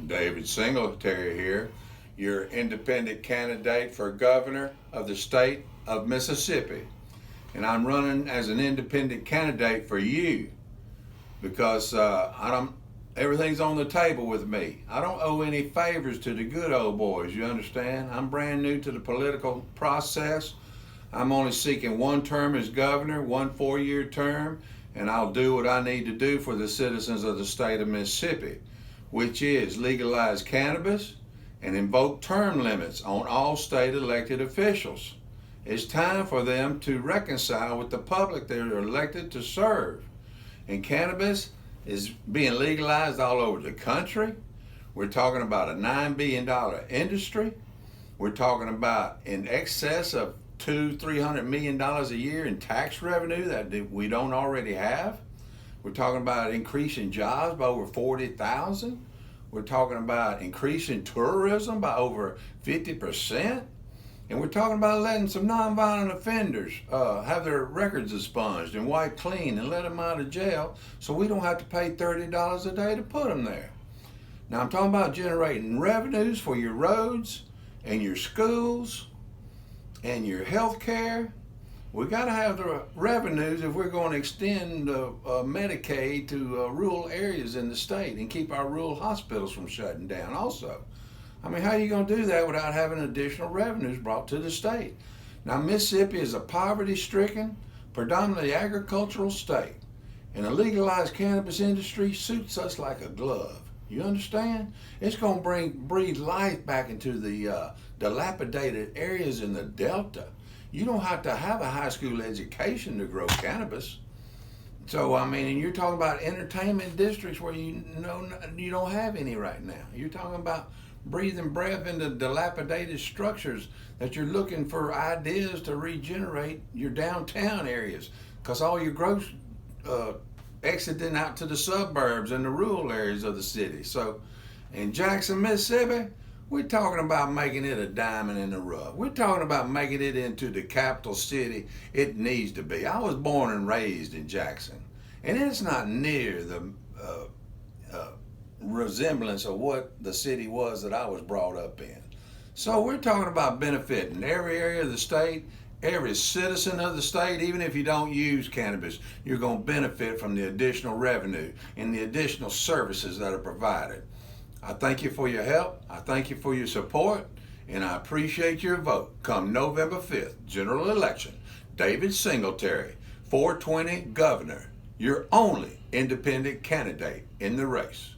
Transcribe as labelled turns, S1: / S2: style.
S1: David Singletary here, your independent candidate for governor of the state of Mississippi. And I'm running as an independent candidate for you because everything's on the table with me. I don't owe any favors to the good old boys, you understand? I'm brand new to the political process. I'm only seeking one term as governor, 1 4-year term, and I'll do what I need to do for the citizens of the state of Mississippi, which is legalize cannabis and invoke term limits on all state elected officials. It's time for them to reconcile with the public they're elected to serve. And cannabis is being legalized all over the country. We're talking about a $9 billion industry. We're talking about in excess of $200-300 million a year in tax revenue that we don't already have. We're talking about increasing jobs by over 40,000. We're talking about increasing tourism by over 50%. And we're talking about letting some nonviolent offenders have their records expunged and wiped clean and let them out of jail so we don't have to pay $30 a day to put them there. Now I'm talking about generating revenues for your roads and your schools and your health care. We got to have the revenues if we're going to extend Medicaid to rural areas in the state and keep our rural hospitals from shutting down also. I mean, how are you going to do that without having additional revenues brought to the state? Now, Mississippi is a poverty-stricken, predominantly agricultural state, and a legalized cannabis industry suits us like a glove. You understand? It's going to breathe life back into the dilapidated areas in the Delta. You don't have to have a high school education to grow cannabis. So, I mean, and you're talking about entertainment districts where you don't have any right now. You're talking about breathing breath into dilapidated structures that you're looking for ideas to regenerate your downtown areas, because all your growth exiting out to the suburbs and the rural areas of the city. So in Jackson, Mississippi, we're talking about making it a diamond in the rough. We're talking about making it into the capital city it needs to be. I was born and raised in Jackson, and it's not near the resemblance of what the city was that I was brought up in. So we're talking about benefiting every area of the state, every citizen of the state. Even if you don't use cannabis, you're going to benefit from the additional revenue and the additional services that are provided. I thank you for your help. I thank you for your support, and I appreciate your vote. Come November 5th, general election, David Singletary, 420 governor, your only independent candidate in the race.